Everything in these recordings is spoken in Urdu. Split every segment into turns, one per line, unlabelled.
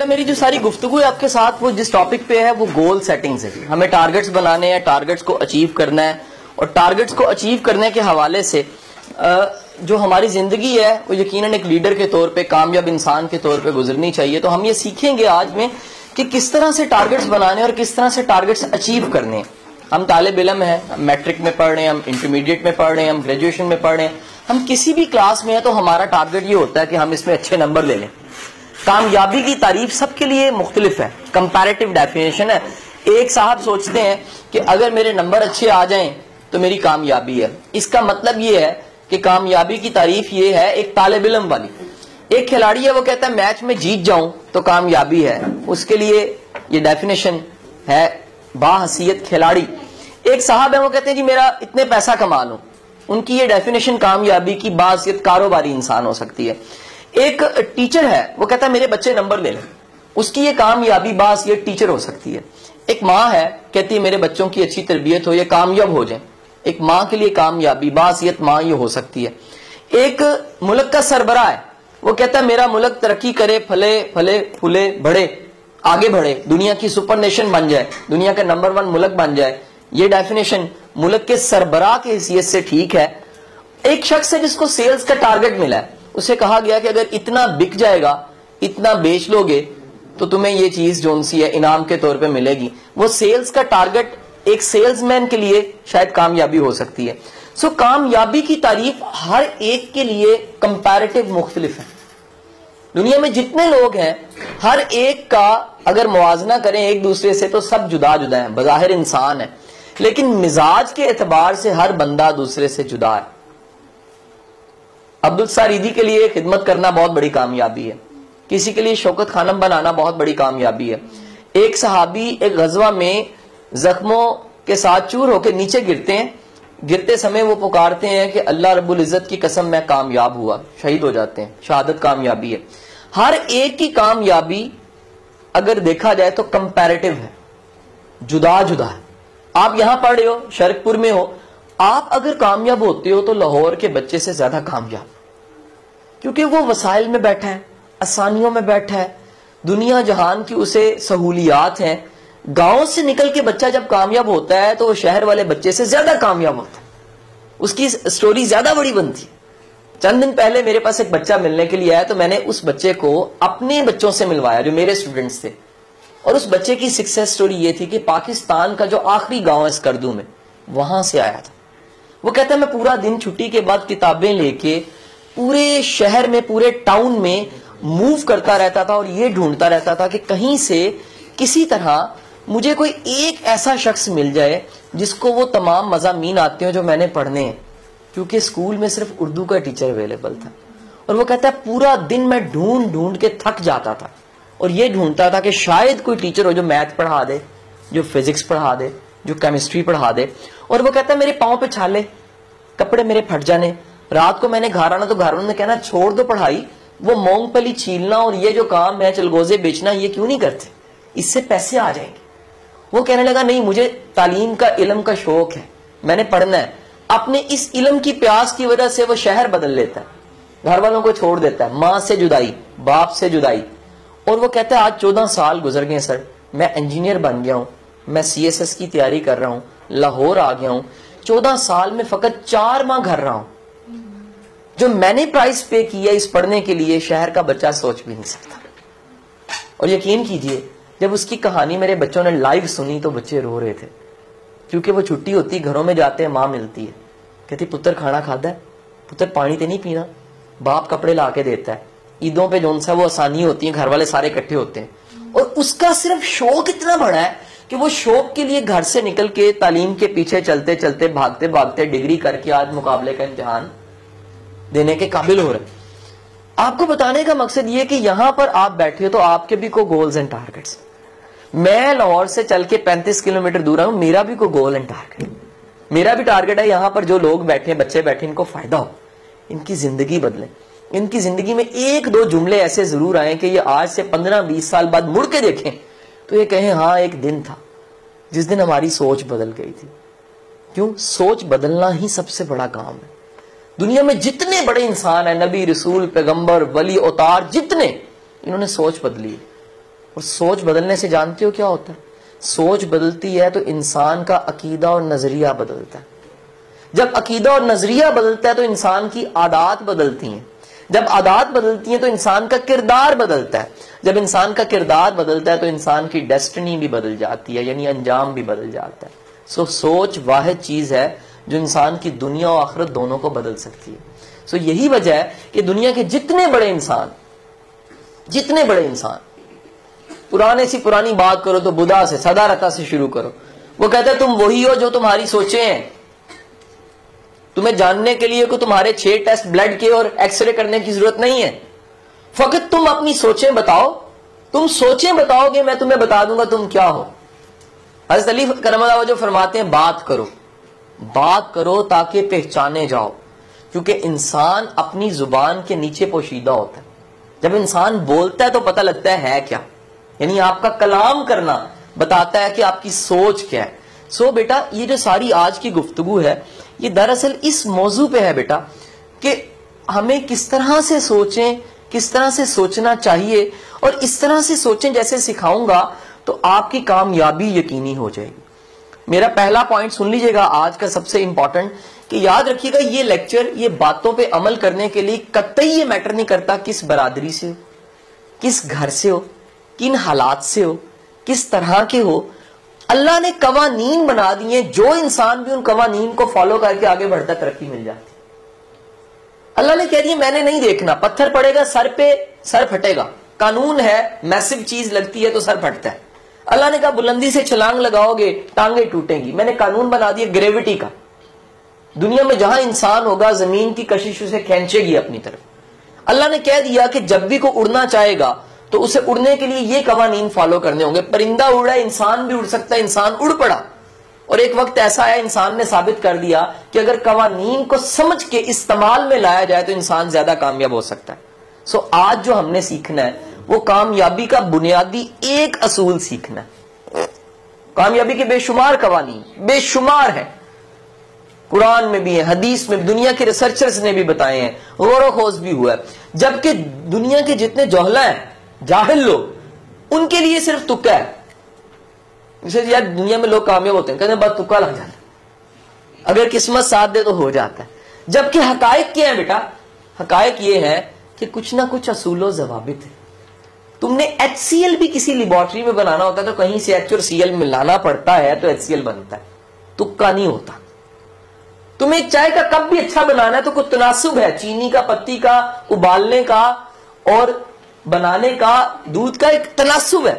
بیٹا میری جو ساری گفتگو ہے آپ کے ساتھ وہ جس ٹاپک پہ ہے وہ گول سیٹنگ سے، ہمیں ٹارگٹس بنانے ہیں، ٹارگٹس کو اچیو کرنا ہے، اور ٹارگٹس کو اچیو کرنے کے حوالے سے جو ہماری زندگی ہے وہ یقیناً ایک لیڈر کے طور پہ، کامیاب انسان کے طور پہ گزرنی چاہیے. تو ہم یہ سیکھیں گے آج میں کہ کس طرح سے ٹارگٹس بنانے اور کس طرح سے ٹارگٹس اچیو کرنے. ہم طالب علم ہیں، ہم میٹرک میں پڑھ رہے ہیں، ہم انٹرمیڈیٹ میں پڑھ رہے ہیں، ہم گریجویشن میں پڑھ رہے ہیں، ہم کسی بھی کلاس میں ہیں تو ہمارا ٹارگٹ یہ ہوتا ہے کہ ہم اس میں اچھے نمبر لے لیں. کامیابی کی تعریف سب کے لیے مختلف ہے، کمپیریٹیو ڈیفینیشن ہے. ایک صاحب سوچتے ہیں کہ اگر میرے نمبر اچھے آ جائیں تو میری کامیابی ہے. اس کا مطلب یہ ہے کہ کامیابی کی تعریف یہ ہے ایک طالب علم والی. ایک کھلاڑی ہے وہ کہتا ہے میچ میں جیت جاؤں تو کامیابی ہے، اس کے لیے یہ ڈیفینیشن ہے باحثیت کھلاڑی. ایک صاحب ہے وہ کہتے ہیں جی میرا اتنے پیسہ کما لوں، ان کی یہ ڈیفینیشن کامیابی کی باحثیت کاروباری انسان ہو سکتی ہے. ایک ٹیچر ہے وہ کہتا ہے میرے بچے نمبر لے لیں، اس کی یہ کامیابی باحثیت ٹیچر ہو سکتی ہے. ایک ماں ہے کہتی ہے میرے بچوں کی اچھی تربیت ہو، یہ کامیاب ہو جائیں، ایک ماں کے لیے کامیابی باحثیت ماں یہ ہو سکتی ہے. ایک ملک کا سربراہ ہے وہ کہتا ہے میرا ملک ترقی کرے، پھلے پھلے پھولے بڑھے، آگے بڑھے، دنیا کی سپر نیشن بن جائے، دنیا کا نمبر 1 ملک بن جائے. یہ ڈیفینیشن ملک کے سربراہ کی حیثیت سے ٹھیک ہے. ایک شخص ہے جس کو سیلز کا ٹارگٹ ملا ہے، اسے کہا گیا کہ اگر اتنا بک جائے گا، اتنا بیچ لو گے تو تمہیں یہ چیز جون سی ہے انعام کے طور پہ ملے گی. وہ سیلز کا ٹارگٹ ایک سیلز مین کے لیے شاید کامیابی ہو سکتی ہے. سو کامیابی کی تعریف ہر ایک کے لیے کمپیریٹیو مختلف ہے. دنیا میں جتنے لوگ ہیں ہر ایک کا اگر موازنہ کریں ایک دوسرے سے تو سب جدا جدا ہیں، بظاہر انسان ہے لیکن مزاج کے اعتبار سے ہر بندہ دوسرے سے جدا ہے. عبدالساریدی کے لیے خدمت کرنا بہت بڑی کامیابی ہے، کسی کے لیے شوکت خانم بنانا بہت بڑی کامیابی ہے. ایک صحابی ایک غزوہ میں زخموں کے ساتھ چور ہو کے نیچے گرتے ہیں، گرتے سمے وہ پکارتے ہیں کہ اللہ رب العزت کی قسم میں کامیاب ہوا، شہید ہو جاتے ہیں. شہادت کامیابی ہے. ہر ایک کی کامیابی اگر دیکھا جائے تو کمپیریٹیو ہے، جدا جدا ہے. آپ یہاں پڑھ رہے ہو، شرک پور میں ہو، آپ اگر کامیاب ہوتے ہو تو لاہور کے بچے سے زیادہ کامیاب، کیونکہ وہ وسائل میں بیٹھا ہے، آسانیوں میں بیٹھا ہے، دنیا جہان کی اسے سہولیات ہیں. گاؤں سے نکل کے بچہ جب کامیاب ہوتا ہے تو وہ شہر والے بچے سے زیادہ کامیاب ہوتا ہے، اس کی سٹوری زیادہ بڑی بنتی ہے. چند دن پہلے میرے پاس ایک بچہ ملنے کے لیے آیا تو میں نے اس بچے کو اپنے بچوں سے ملوایا جو میرے اسٹوڈنٹس تھے، اور اس بچے کی سکسیس سٹوری یہ تھی کہ پاکستان کا جو آخری گاؤں ہے اسکردو میں، وہاں سے آیا تھا. وہ کہتا ہے میں پورا دن چھٹی کے بعد کتابیں لے کے پورے شہر میں، پورے ٹاؤن میں موو کرتا رہتا تھا اور یہ ڈھونڈتا رہتا تھا کہ کہیں سے کسی طرح مجھے کوئی ایک ایسا شخص مل جائے جس کو وہ تمام مضامین آتے ہیں جو میں نے پڑھنے ہیں، کیونکہ اسکول میں صرف اردو کا ٹیچر اویلیبل تھا. اور وہ کہتا ہے پورا دن میں ڈھونڈ ڈھونڈ کے تھک جاتا تھا اور یہ ڈھونڈتا تھا کہ شاید کوئی ٹیچر ہو جو میتھ پڑھا دے، جو فزکس پڑھا دے، جو کیمسٹری پڑھا دے. اور وہ کہتا ہے میرے پاؤں پہ چھالے، کپڑے میرے پھٹ جانے، رات کو میں نے گھر آنا تو گھر والوں نے کہنا چھوڑ دو پڑھائی، وہ مونگ پلی چھیلنا اور یہ جو کام ہے چلگوزے بیچنا یہ کیوں نہیں کرتے، اس سے پیسے آ جائیں گے. وہ کہنے لگا نہیں مجھے تعلیم کا، علم کا شوق ہے، میں نے پڑھنا ہے. اپنے اس علم کی پیاس کی وجہ سے وہ شہر بدل لیتا ہے، گھر والوں کو چھوڑ دیتا ہے، ماں سے جدائی، باپ سے جدائی. اور وہ کہتا ہے آج 14 سال گزر گئے سر، میں انجینئر بن گیا ہوں، میں CSS کی تیاری کر رہا ہوں، لاہور آ گیا ہوں، 14 سال میں فقط 4 ماہ گھر رہا ہوں. جو میں نے پرائز پے کیا اس پڑھنے کے لیے شہر کا بچہ سوچ بھی نہیں سکتا. اور یقین کیجئے جب اس کی کہانی میرے بچوں نے لائیو سنی تو بچے رو رہے تھے، کیونکہ وہ چھٹی ہوتی گھروں میں جاتے ہیں، ماں ملتی ہے، کہتی پتر کھانا کھادا ہے، پتر پانی تے نہیں پینا، باپ کپڑے لا کے دیتا ہے. عیدوں پہ جون سا وہ آسانی ہوتی ہیں، گھر والے سارے اکٹھے ہوتے ہیں. اور اس کا صرف شوق اتنا بڑا ہے کہ وہ شوق کے لیے گھر سے نکل کے تعلیم کے پیچھے چلتے چلتے بھاگتے بھاگتے ڈگری کر کے آج مقابلے کا امتحان دینے کے قابل ہو رہے. آپ کو بتانے کا مقصد یہ کہ یہاں پر آپ بیٹھے تو آپ کے بھی کوئی گولز اینڈ ٹارگٹس. میں لاہور سے چل کے 35 کلومیٹر دور ہوں، میرا بھی کوئی گول اینڈ ٹارگٹ، میرا بھی ٹارگٹ ہے یہاں پر جو لوگ بیٹھے، بچے بیٹھے، ان کو فائدہ ہو، ان کی زندگی بدلے، ان کی زندگی میں 1-2 جملے ایسے ضرور آئیں کہ یہ آج سے 15-20 سال بعد مڑ کے دیکھیں تو یہ کہیں ہاں ایک دن تھا جس دن ہماری سوچ بدل گئی تھی. کیوں؟ سوچ بدلنا ہی سب سے بڑا کام ہے. دنیا میں جتنے بڑے انسان ہیں، نبی، رسول، پیغمبر، ولی، اوتار، جتنے، انہوں نے سوچ بدلی. اور سوچ بدلنے سے جانتے ہو کیا ہوتا ہے؟ سوچ بدلتی ہے تو انسان کا عقیدہ اور نظریہ بدلتا ہے. جب عقیدہ اور نظریہ بدلتا ہے تو انسان کی عادات بدلتی ہیں. جب عادات بدلتی ہیں تو انسان کا کردار بدلتا ہے. جب انسان کا کردار بدلتا ہے تو انسان کی ڈیسٹنی بھی بدل جاتی ہے, یعنی انجام بھی بدل جاتا ہے. سوچ واحد چیز ہے جو انسان کی دنیا اور آخرت دونوں کو بدل سکتی ہے. یہی وجہ ہے کہ دنیا کے جتنے بڑے انسان پرانے سی پرانی بات کرو تو بدھا سے, صدارتا سے شروع کرو, وہ کہتا ہے تم وہی ہو جو تمہاری سوچیں ہیں. تمہیں جاننے کے لیے کہ تمہارے 6 ٹیسٹ بلڈ کے اور ایکس رے کرنے کی ضرورت نہیں ہے, فقط تم اپنی سوچیں بتاؤ. تم سوچیں بتاؤ گے, میں تمہیں بتا دوں گا تم کیا ہو. حضرت علی کرم اللہ وجہ فرماتے ہیں بات کرو تاکہ پہچانے جاؤ, کیونکہ انسان اپنی زبان کے نیچے پوشیدہ ہوتا ہے. جب انسان بولتا ہے تو پتہ لگتا ہے کیا, یعنی آپ کا کلام کرنا بتاتا ہے کہ آپ کی سوچ کیا ہے. بیٹا یہ جو ساری آج کی گفتگو ہے یہ دراصل اس موضوع پہ ہے بیٹا کہ ہمیں کس طرح سے سوچیں, کس طرح سے سوچنا چاہیے, اور اس طرح سے سوچیں جیسے سکھاؤں گا تو آپ کی کامیابی یقینی ہو جائے گی. میرا پہلا پوائنٹ سن لیجئے گا آج کا سب سے امپورٹنٹ, کہ یاد رکھیے گا یہ لیکچر, یہ باتوں پہ عمل کرنے کے لیے قطعی یہ میٹر نہیں کرتا کس برادری سے ہو, کس گھر سے ہو, کن حالات سے ہو, کس طرح کے ہو. اللہ نے قوانین بنا دیے, جو انسان بھی ان قوانین کو فالو کر کے آگے بڑھتا ترقی مل جاتی. اللہ نے کہہ دیا میں نے نہیں دیکھنا, پتھر پڑے گا سر پہ سر پھٹے گا. قانون ہے, میسو چیز لگتی ہے تو سر پھٹتا ہے. اللہ نے کہا بلندی سے چھلانگ لگاؤ گے ٹانگیں ٹوٹیں گی. میں نے قانون بنا دیا گریوٹی کا, دنیا میں جہاں انسان ہوگا زمین کی کشش اسے کھینچے گی اپنی طرف. اللہ نے کہہ دیا کہ جب بھی کوئی اڑنا چاہے گا تو اسے اڑنے کے لیے یہ قوانین فالو کرنے ہوں گے. پرندہ اڑا, انسان بھی اڑ سکتا ہے, انسان اڑ پڑا. اور ایک وقت ایسا آیا انسان نے ثابت کر دیا کہ اگر قوانین کو سمجھ کے استعمال میں لایا جائے تو انسان زیادہ کامیاب ہو سکتا ہے. آج جو ہم نے سیکھنا ہے وہ کامیابی کا بنیادی ایک اصول سیکھنا ہے. کامیابی کے بے شمار قوانین, بے شمار ہیں, قرآن میں بھی ہیں, حدیث میں, دنیا کے ریسرچرز نے بھی بتائے ہیں, غور و خوض بھی ہوا ہے. جبکہ دنیا کے جتنے جوہلا ہیں, جاہل لوگ, ان کے لیے صرف تکا ہے. جیسے یار دنیا میں لوگ کامیاب ہوتے ہیں, کہتے ہیں بس تکا لگ جاتا ہے, اگر قسمت ساتھ دے تو ہو جاتا ہے. جبکہ حقائق کیا ہے بیٹا؟ حقائق یہ ہے کہ کچھ نہ کچھ اصول و ضوابط ہے. تم نے ایچ سی ایل بھی کسی لیبارٹری میں بنانا ہوتا ہے تو کہیں سے ایچ اور سی ایل ملانا پڑتا ہے تو ایچ سی ایل بنتا ہے, تکا نہیں ہوتا. تمہیں ایک چائے کا کپ بھی اچھا بنانا ہے تو کوئی تناسب ہے, چینی کا, پتی کا, ابالنے کا اور بنانے کا, دودھ کا ایک تناسب ہے.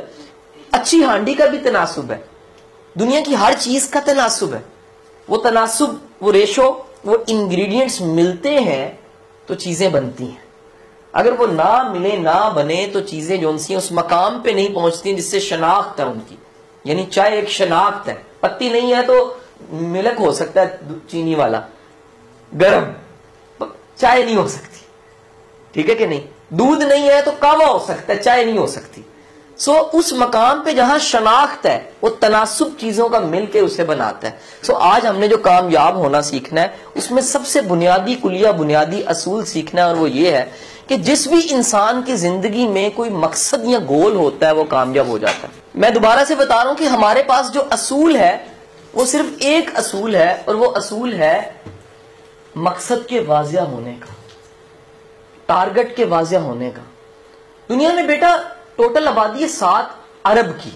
اچھی ہانڈی کا بھی تناسب ہے, دنیا کی ہر چیز کا تناسب ہے. وہ تناسب, وہ ریشو, وہ انگریڈینٹس ملتے ہیں تو چیزیں بنتی ہیں. اگر وہ نہ ملے نہ بنے تو چیزیں جو سی اس مقام پہ نہیں پہنچتی جس سے شناخت ہے ان کی. یعنی چائے ایک شناخت ہے, پتی نہیں ہے تو ملک ہو سکتا ہے چینی والا گرم, چائے نہیں ہو سکتی, ٹھیک ہے کہ نہیں. دودھ نہیں ہے تو کہوہ ہو سکتا ہے, چائے نہیں ہو سکتی. اس مقام پہ جہاں شناخت ہے وہ تناسب چیزوں کا مل کے اسے بناتا ہے. آج ہم نے جو کامیاب ہونا سیکھنا ہے اس میں سب سے بنیادی کلیہ, بنیادی اصول سیکھنا ہے, اور وہ یہ ہے کہ جس بھی انسان کی زندگی میں کوئی مقصد یا گول ہوتا ہے وہ کامیاب ہو جاتا ہے. میں دوبارہ سے بتا رہا ہوں کہ ہمارے پاس جو اصول ہے وہ صرف ایک اصول ہے, اور وہ اصول ہے مقصد کے واضح ہونے کا, ٹارگٹ کے واضح ہونے کا. دنیا میں بیٹا ٹوٹل آبادی ہے 7 ارب کی,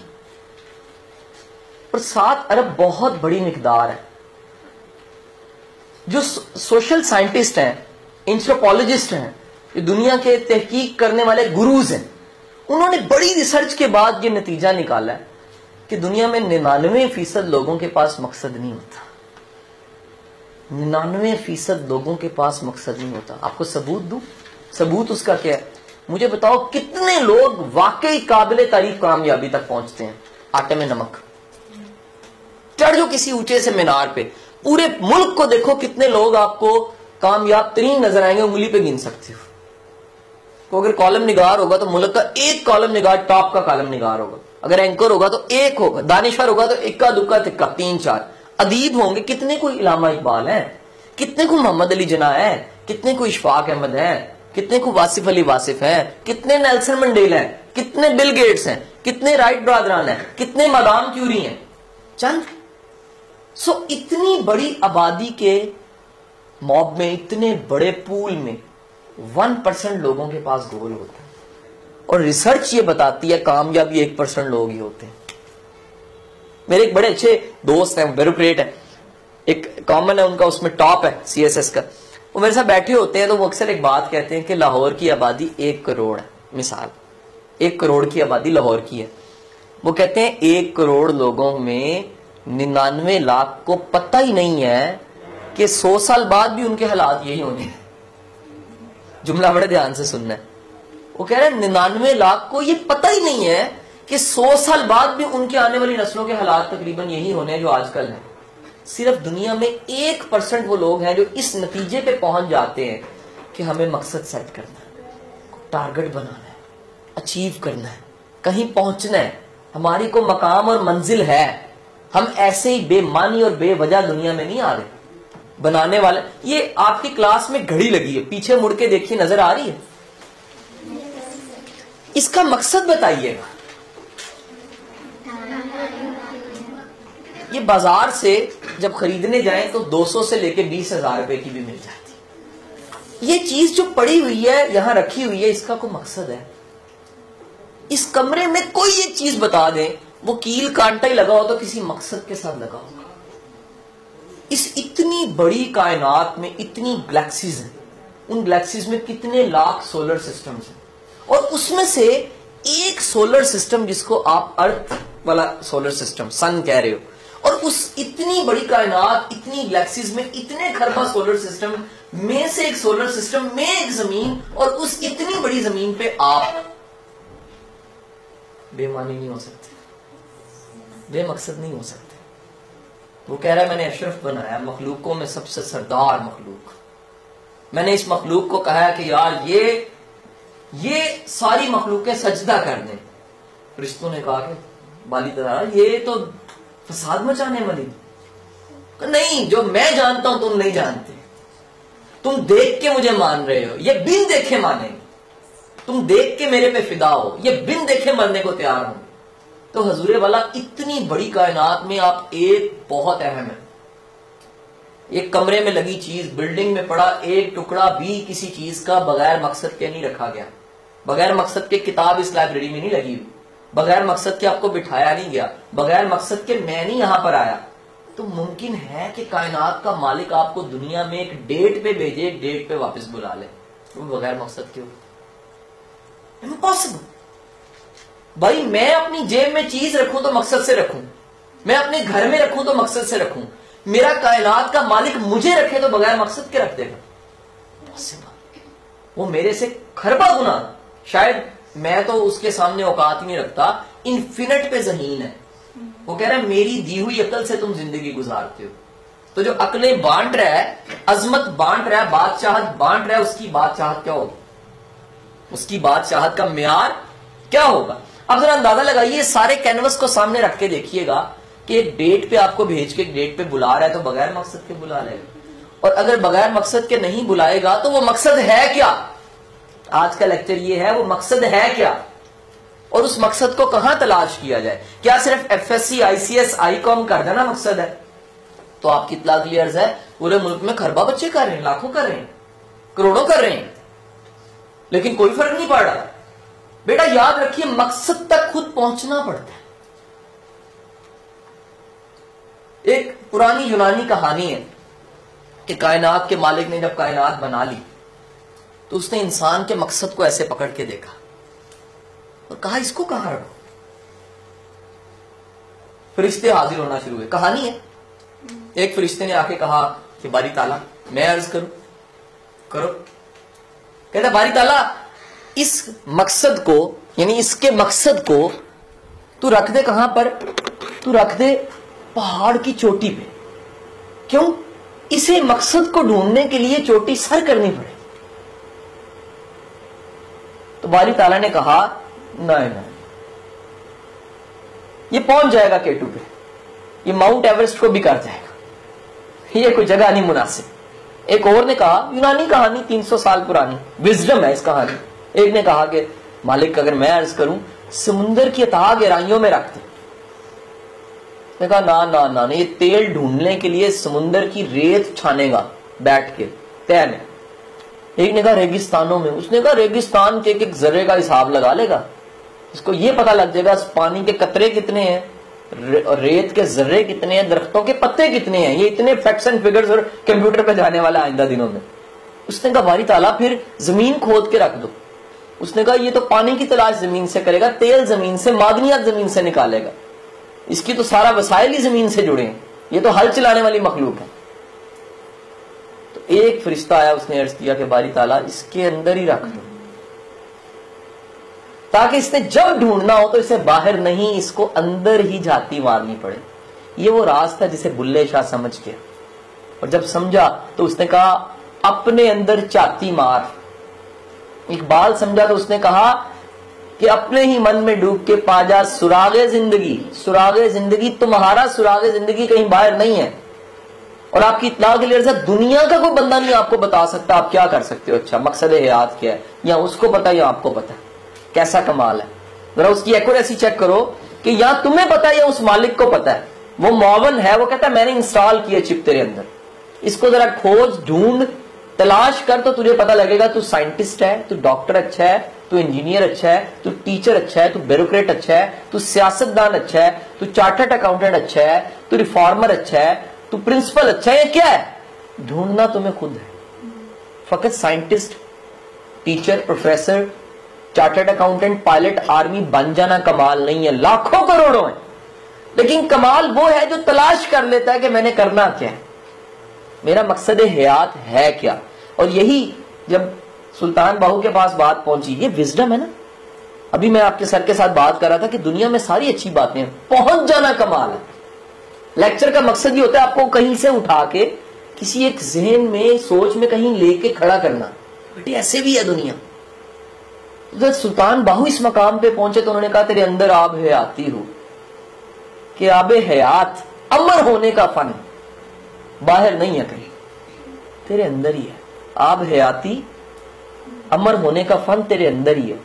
اور 7 ارب بہت بڑی مقدار ہے. جو سوشل سائنٹسٹ ہیں, اینتھروپولوجسٹ ہیں, جو دنیا کے تحقیق کرنے والے گروز ہیں, انہوں نے بڑی ریسرچ کے بعد یہ نتیجہ نکالا ہے کہ دنیا میں 99% لوگوں کے پاس مقصد نہیں ہوتا. 99% لوگوں کے پاس مقصد نہیں ہوتا. آپ کو ثبوت دوں؟ ثبوت اس کا کیا ہے؟ مجھے بتاؤ کتنے لوگ واقعی قابل تعریف کامیابی تک پہنچتے ہیں؟ آٹے میں نمک. چڑھ جو کسی اونچے سے مینار پہ, پورے ملک کو دیکھو کتنے لوگ آپ کو کامیاب ترین نظر آئیں گے, انگلی پہ گن سکتے ہو. تو اگر کالم نگار ہوگا تو ملک کا ایک کالم نگار, ٹاپ کا کالم نگار ہوگا. اگر اینکر ہوگا تو ایک ہوگا, دانشور ہوگا تو اکا دکا تکا 3-4. ادیب ہوں گے, کتنے کو علامہ اقبال ہیں, کتنے کو محمد علی جناح ہے, کتنے کو اشفاق احمد ہے, کتنے کو واصف علی واصف ہیں, کتنے نیلسن منڈیلا ہیں, کتنے بل گیٹس ہیں, کتنے رائٹ برادران ہیں, کتنے مادام کیوری ہیں, چند. سو اتنی بڑی آبادی کے موب میں, اتنے بڑے پول میں 1% لوگوں کے پاس گول ہوتا ہے, اور ریسرچ یہ بتاتی ہے کامیابی 1% لوگ ہی ہوتے ہیں. میرے ایک بڑے اچھے دوست ہیں, بیوروکریٹ ہیں, ایک کامن ہے ان کا, اس میں ٹاپ ہے CSS کا, وہ میرے ساتھ بیٹھے ہوتے ہیں تو وہ اکثر ایک بات کہتے ہیں کہ لاہور کی آبادی 1 کروڑ ہے, مثال 1 کروڑ کی آبادی لاہور کی ہے. وہ کہتے ہیں 1 کروڑ لوگوں میں 99 لاکھ کو پتہ ہی نہیں ہے کہ 100 سال بعد بھی ان کے حالات یہی ہونے ہیں. جملہ بڑے دھیان سے سننا ہے. وہ کہہ رہے ہیں 99 لاکھ کو یہ پتہ ہی نہیں ہے کہ 100 سال بعد بھی ان کے آنے والی نسلوں کے حالات تقریباً یہی ہونے ہیں جو آج کل ہیں. صرف دنیا میں 1% وہ لوگ ہیں جو اس نتیجے پہ پہنچ جاتے ہیں کہ ہمیں مقصد سیٹ کرنا ہے, ٹارگٹ بنانا ہے, اچیو کرنا ہے, کہیں پہنچنا ہے, ہماری کو مقام اور منزل ہے. ہم ایسے ہی بے معنی اور بے وجہ دنیا میں نہیں آ رہے. بنانے والے, یہ آپ کی کلاس میں گھڑی لگی ہے, پیچھے مڑ کے دیکھیے, نظر آ رہی ہے؟ اس کا مقصد بتائیے گا. یہ بازار سے جب خریدنے جائیں تو 200 سے لے کے 20,000 روپے کی بھی مل جاتی. یہ چیز جو پڑی ہوئی ہے یہاں رکھی ہوئی ہے, اس کا کوئی مقصد ہے؟ اس کمرے میں کوئی یہ چیز بتا دیں, وہ کیل کانٹا ہی لگا ہو تو کسی مقصد کے ساتھ لگا ہوگا. اس اتنی بڑی کائنات میں اتنی گلیکسیز ہیں, ان گلیکسیز میں کتنے لاکھ سولر سسٹمز ہیں, اور اس میں سے ایک سولر سسٹم جس کو آپ ارتھ والا سولر سسٹم سن کہہ رہے ہو, اور اس اتنی بڑی کائنات, اتنی گلیکسیز میں اتنے خربہ سولر سسٹم میں سے ایک سولر سسٹم میں ایک زمین, اور اس اتنی بڑی زمین پہ آپ بے معنی نہیں ہو سکتے, بے مقصد نہیں ہو سکتے. وہ کہہ رہا ہے میں نے اشرف بنایا مخلوقوں میں سب سے سردار مخلوق. میں نے اس مخلوق کو کہا کہ یار یہ ساری مخلوقیں سجدہ کر دیں. فرشتوں نے کہا کہ بالی تعالیٰ یہ تو فساد مچانے والی. نہیں, جو میں جانتا ہوں تم نہیں جانتے, تم دیکھ کے مجھے مان رہے ہو, یہ بن دیکھے مانیں گے. تم دیکھ کے میرے پہ فدا ہو, یہ بن دیکھے مرنے کو تیار ہوں. تو حضور والا اتنی بڑی کائنات میں آپ ایک بہت اہم ہے. ایک کمرے میں لگی چیز, بلڈنگ میں پڑا ایک ٹکڑا بھی کسی چیز کا بغیر مقصد کے نہیں رکھا گیا. بغیر مقصد کے کتاب اس لائبریری میں نہیں لگی ہوئی, بغیر مقصد کے آپ کو بٹھایا نہیں گیا, بغیر مقصد کے میں نہیں یہاں پر آیا. تو ممکن ہے کہ کائنات کا مالک آپ کو دنیا میں ایک ڈیٹ پہ بھیجے, ایک ڈیٹ پہ واپس بلا لے, وہ بغیر مقصد کے ہو؟ امپاسبل. بھائی میں اپنی جیب میں چیز رکھوں تو مقصد سے رکھوں, میں اپنے گھر میں رکھوں تو مقصد سے رکھوں, میرا کائنات کا مالک مجھے رکھے تو بغیر مقصد کے رکھ دے گا؟ امپاسبل. وہ میرے سے کھربا گنا, شاید میں تو اس کے سامنے اوقات ہی نہیں رکھتا, انفینٹ پہ ذہین ہے. وہ کہہ رہا ہے میری دی ہوئی عقل سے تم زندگی گزارتے ہو. تو جو عقلیں بانٹ رہا ہے, عظمت بانٹ رہا ہے, بادشاہت بانٹ رہا ہے, اس کی بادشاہت کیا ہوگی, اس کی بادشاہت کا معیار کیا ہوگا؟ اب ذرا اندازہ لگائیے, سارے کینوس کو سامنے رکھ کے دیکھیے گا کہ ایک ڈیٹ پہ آپ کو بھیج کے ایک ڈیٹ پہ بلا رہا ہے تو بغیر مقصد کے بلا لے گا, اور اگر بغیر مقصد کے نہیں بلائے گا تو وہ مقصد ہے کیا؟ آج کا لیکچر یہ ہے, وہ مقصد ہے کیا, اور اس مقصد کو کہاں تلاش کیا جائے؟ کیا صرف FSC ICS ICOM کر دینا مقصد ہے؟ تو آپ کی اطلاع کلیئرز ہے, پورے ملک میں کھربا بچے کر رہے ہیں, لاکھوں کر رہے ہیں, کروڑوں کر رہے ہیں, لیکن کوئی فرق نہیں پڑ رہا. بیٹا یاد رکھیے, مقصد تک خود پہنچنا پڑتا ہے. ایک پرانی یونانی کہانی ہے کہ کائنات کے مالک نے جب کائنات بنا لی تو اس نے انسان کے مقصد کو ایسے پکڑ کے دیکھا اور کہا اس کو کہاں رکھو. فرشتے حاضر ہونا شروع ہوئے. کہانی ہے, ایک فرشتے نے آ کے کہا کہ باری تعالیٰ میں عرض کرو. کہتا باری تعالیٰ اس مقصد کو, یعنی اس کے مقصد کو تو رکھ دے کہاں پر؟ تو رکھ دے پہاڑ کی چوٹی پہ. کیوں؟ اسے مقصد کو ڈھونڈنے کے لیے چوٹی سر کرنی پڑے. تو باری تعالیٰ نے کہا نہیں, یہ پہنچ جائے گا K2 پہ, یہ ماؤنٹ ایورسٹ کو بھی کر جائے گا, یہ کوئی جگہ نہیں مناسب. ایک اور نے کہا, یونانی کہانی 300 سال پرانی, وزڈم ہے اس کہانی. ایک نے کہا کہ مالک اگر میں عرض کروں سمندر کی اتھاہ گہرائیوں میں رکھ دیں. نے کہا نا نا نا یہ تیل ڈھونڈنے کے لیے سمندر کی ریت چھانے گا بیٹھ کے طے میں. ایک نے کہا ریگستانوں میں. اس نے کہا ریگستان کے ایک ذرے کا حساب لگا لے گا, اس کو یہ پتا لگ جائے گا پانی کے قطرے کتنے ہیں, ریت کے ذرے کتنے ہیں, درختوں کے پتے کتنے ہیں. یہ اتنے فیکٹس اینڈ فگرز اور کمپیوٹر پہ جانے والا آئندہ دنوں میں. اس نے کہا باری تعالیٰ پھر زمین کھود کے رکھ دو. اس نے کہا یہ تو پانی کی تلاش زمین سے کرے گا, تیل زمین سے, معدنیات زمین سے نکالے گا, اس کی تو سارا وسائل ہی زمین سے جڑے ہیں, یہ تو ہل چلانے والی مخلوق ہے. تو ایک فرشتہ آیا, اس نے عرض کیا کہ باری تعالیٰ اس کے اندر ہی رکھ دو, تاکہ اس نے جب ڈھونڈنا ہو تو اسے باہر نہیں, اس کو اندر ہی جھاتی مارنی پڑے. یہ وہ راز تھا جسے بلے شاہ سمجھ گیا, اور جب سمجھا تو اس نے کہا اپنے اندر جھاتی مار. اقبال سمجھا تو اس نے کہا کہ اپنے ہی من میں ڈوب کے پا جا سراغ زندگی. سراغ زندگی تمہارا سراغ زندگی کہیں باہر نہیں ہے. اور آپ کی اطلاع کے لیے دنیا کا کوئی بندہ نہیں آپ کو بتا سکتا آپ کیا کر سکتے ہو. اچھا مقصد حیات کیا ہے, یا اس کو پتا یا آپ کو پتا. کیسا کمال ہے, ذرا اس کی ایکوریسی چیک کرو کہ یا تمہیں پتا ہے یا اس مالک کو پتا ہے. وہ معاون ہے, وہ کہتا ہے میں نے انسٹال کیا چپ تیرے اندر, اس کو ذرا کھوج ڈھونڈ تلاش کر تو تجھے پتا لگے گا. تو سائنٹسٹ ہے, تو ڈاکٹر اچھا ہے, تو انجینئر اچھا ہے, تو ٹیچر اچھا ہے, تو بیوروکریٹ اچھا ہے, تو سیاستدان اچھا ہے, تو چارٹرڈ اکاؤنٹنٹ اچھا ہے, تو ریفارمر اچھا ہے, تو پرنسپل اچھا ہے. یہ کیا ہے؟ ڈھونڈنا تمہیں خود ہے. فقط scientist, teacher, professor, chartered accountant, pilot, army بن جانا کمال نہیں ہے, لاکھوں کروڑوں ہیں. لیکن کمال وہ ہے جو تلاش کر لیتا ہے کہ میں نے کرنا کیا ہے, میرا مقصد حیات ہے کیا. اور یہی جب سلطان باہو کے پاس بات پہنچی, یہ وزڈم ہے نا. ابھی میں آپ کے سر کے ساتھ بات کر رہا تھا کہ دنیا میں ساری اچھی باتیں ہیں, پہنچ جانا کمال ہے. لیکچر کا مقصد یہ ہوتا ہے آپ کو کہیں سے اٹھا کے کسی ایک ذہن میں, سوچ میں کہیں لے کے کھڑا کرنا. بیٹے ایسے بھی ہے دنیا. جب سلطان باہو اس مقام پہ پہنچے تو انہوں نے کہا تیرے اندر آب حیاتی ہو, کہ آب حیات امر ہونے کا فن باہر نہیں ہے کہیں, تیرے اندر ہی ہے. آب حیاتی امر ہونے کا فن تیرے اندر ہی ہے.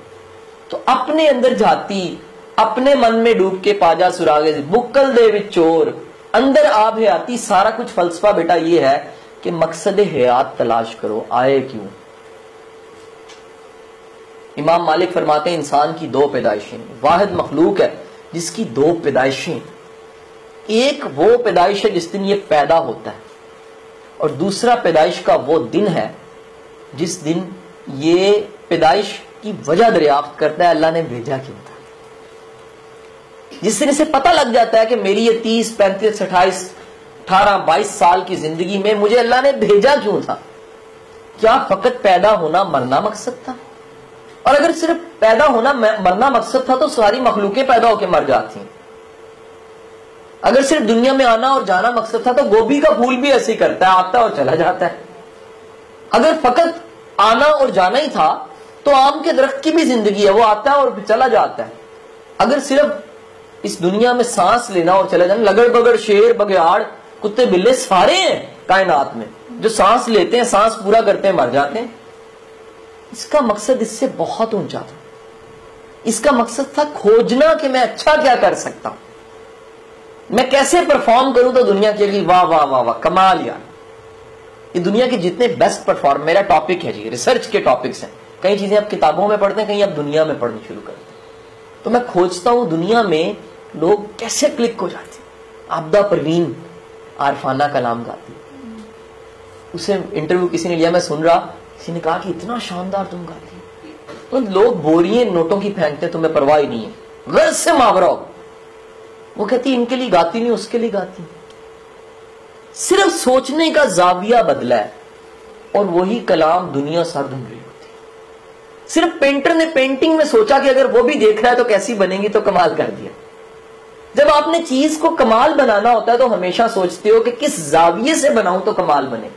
تو اپنے اندر جاتی, اپنے من میں ڈوب کے پا جا سراغے بکل دے وچ چور, اندر آب حیاتی. سارا کچھ فلسفہ بیٹا یہ ہے کہ مقصد حیات تلاش کرو, آئے کیوں. امام مالک فرماتے ہیں انسان کی دو پیدائشیں, واحد مخلوق ہے جس کی دو پیدائشیں. ایک وہ پیدائش ہے جس دن یہ پیدا ہوتا ہے, اور دوسرا پیدائش کا وہ دن ہے جس دن یہ پیدائش کی وجہ دریافت کرتا ہے اللہ نے بھیجا کیوں تھا. جس دن اسے پتہ لگ جاتا ہے کہ میری یہ 30, 35, 28, 18, 22 سال کی زندگی میں مجھے اللہ نے بھیجا کیوں تھا. کیا فقط پیدا ہونا مرنا مقصد تھا؟ اور اگر صرف پیدا ہونا مرنا مقصد تھا تو ساری مخلوقیں پیدا ہو کے مر جاتی ہیں. اگر صرف دنیا میں آنا اور جانا مقصد تھا تو گوبھی کا پھول بھی ایسے ہی کرتا ہے, آتا ہے اور چلا جاتا ہے. اگر فقط آنا اور جانا ہی تھا تو آم کے درخت کی بھی زندگی ہے, وہ آتا ہے اور چلا جاتا ہے. اگر صرف اس دنیا میں سانس لینا اور چلا جانا, لگڑ بگڑ شیر بگیاڑ کتے بلے سارے ہیں کائنات میں جو سانس لیتے ہیں, سانس پورا کرتے ہیں, مر جاتے ہیں. اس کا مقصد اس سے بہت اونچا تھا. اس کا مقصد تھا کھوجنا کہ میں اچھا کیا کر سکتا ہوں, میں کیسے پرفارم کروں تو دنیا کے لیے واہ واہ واہ واہ کمال. یار یہ دنیا کے جتنے بیسٹ پرفارم, میرا ٹاپک ہے جی, ریسرچ کے ٹاپکس ہیں. کئی چیزیں آپ کتابوں میں پڑھتے ہیں, کہیں آپ دنیا میں پڑھنی شروع کرتے ہیں. تو میں کھوجتا ہوں دنیا میں لوگ کیسے کلک ہو جاتے ہیں. عابدہ پروین عارفانہ کلام گاتی, اسے انٹرویو کسی نے لیا, میں سن رہا, کسی نے کہا کہ اتنا شاندار تم گاتی. تو لوگ بوریے نوٹوں کی پھینکتے, تمہیں پرواہ ہی نہیں ہے, غرض سے محاورہ ہو. وہ کہتی ان کے لیے گاتی نہیں, اس کے لیے گاتی. صرف سوچنے کا زاویہ بدلا ہے اور وہی کلام دنیا سر ڈھونڈ رہی ہوتی. صرف پینٹر نے پینٹنگ میں سوچا کہ اگر وہ بھی دیکھ رہا ہے تو کیسی بنے گی, تو کمال کر دیا. جب آپ نے چیز کو کمال بنانا ہوتا ہے تو ہمیشہ سوچتے ہو کہ کس زاویے سے بناؤں تو کمال بنے.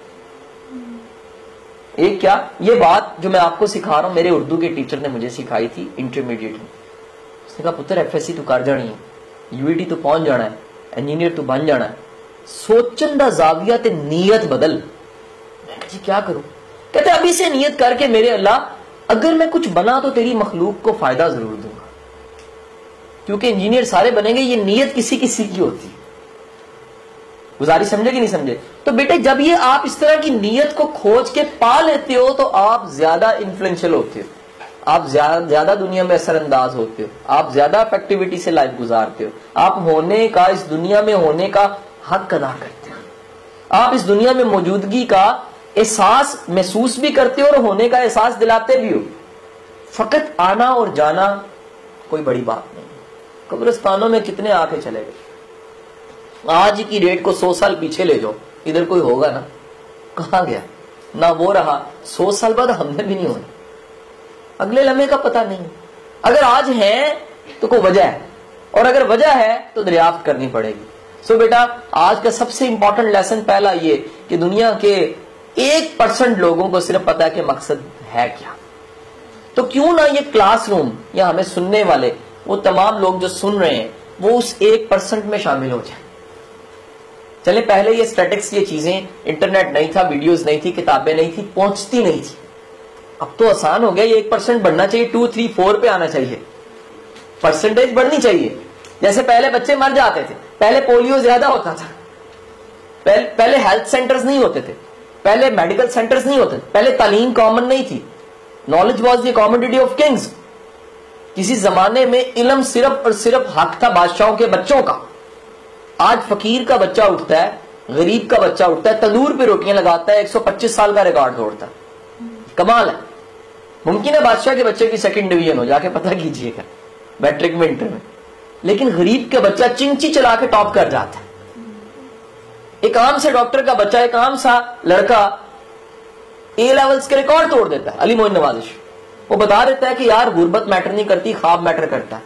ایک کیا, یہ بات جو میں آپ کو سکھا رہا ہوں میرے اردو کے ٹیچر نے مجھے سکھائی تھی انٹرمیڈیٹ میں. اس نے کہا پتر ایف ایس سی تو کر جانی ہے, یو ای ٹی تو پہنچ جانا ہے, انجینئر تو بن جانا ہے, سوچن دا زاویہ تے نیت بدل. میں کہا جی کیا کروں؟ کہتے ابھی سے نیت کر کے میرے اللہ اگر میں کچھ بنا تو تیری مخلوق کو فائدہ ضرور دوں گا، کیونکہ انجینئر سارے بنیں گے، یہ نیت کسی کسی کی ہوتی ہے. گزارش سمجھے کہ نہیں سمجھے؟ تو بیٹے جب یہ آپ اس طرح کی نیت کو کھوج کے پا لیتے ہو تو آپ زیادہ انفلوئنشل ہوتے ہو، آپ زیادہ دنیا میں اثر انداز ہوتے ہو، آپ زیادہ افیکٹیوٹی سے لائف گزارتے ہو، آپ ہونے کا، اس دنیا میں ہونے کا حق ادا کرتے ہو، آپ اس دنیا میں موجودگی کا احساس محسوس بھی کرتے ہو اور ہونے کا احساس دلاتے بھی ہو. فقط آنا اور جانا کوئی بڑی بات نہیں. قبرستانوں میں کتنے آ کے چلے گئے، آج کی ڈیٹ کو 100 سال پیچھے لے جاؤ، ادھر کوئی ہوگا نا؟ کہاں گیا؟ نہ وہ رہا، 100 سال بعد ہم نے بھی نہیں ہونا، اگلے لمحے کا پتہ نہیں. اگر آج ہے تو کوئی وجہ ہے، اور اگر وجہ ہے تو دریافت کرنی پڑے گی. سو بیٹا آج کا سب سے امپورٹنٹ لیسن پہلا یہ کہ دنیا کے 1% لوگوں کو صرف پتا ہے کہ مقصد ہے کیا. تو کیوں نہ یہ کلاس روم یا ہمیں سننے والے وہ تمام لوگ جو سن رہے ہیں وہ اس 1% میں شامل ہو جائیں. چلے پہلے یہ اسٹیٹکس، یہ چیزیں، انٹرنیٹ نہیں تھا، ویڈیوز نہیں تھی، کتابیں نہیں تھی، پہنچتی نہیں تھی. اب تو آسان ہو گیا، یہ 1% بڑھنا چاہیے، 2, 3, 4 پہ آنا چاہیے، پرسنٹیج بڑھنی چاہیے. جیسے پہلے بچے مر جاتے تھے، پہلے پولیو زیادہ ہوتا تھا، پہلے ہیلتھ سینٹرز نہیں ہوتے تھے، پہلے میڈیکل سینٹرز نہیں ہوتے، پہلے تعلیم کامن نہیں تھی. Knowledge was the commodity of kings. کسی زمانے میں علم صرف اور صرف حق تھا بادشاہوں کے بچوں کا. آج فقیر کا بچہ اٹھتا ہے، غریب کا بچہ اٹھتا ہے، تندور پہ روٹیاں لگاتا ہے، 125 سال کا ریکارڈ توڑتا ہے. کمال ہے. ممکن ہے بادشاہ کے بچے کی 2nd ڈویژن ہو، جا کے پتہ کیجئے گا میٹرک میں، انٹر میں، لیکن غریب کا بچہ چنچی چلا کے ٹاپ کر جاتا ہے. ایک عام سے ڈاکٹر کا بچہ، ایک عام سا لڑکا اے لیولز کے ریکارڈ توڑ دیتا ہے. علی معین نوازش وہ بتا دیتا ہے کہ یار غربت میٹر نہیں کرتی، خواب میٹر کرتا ہے.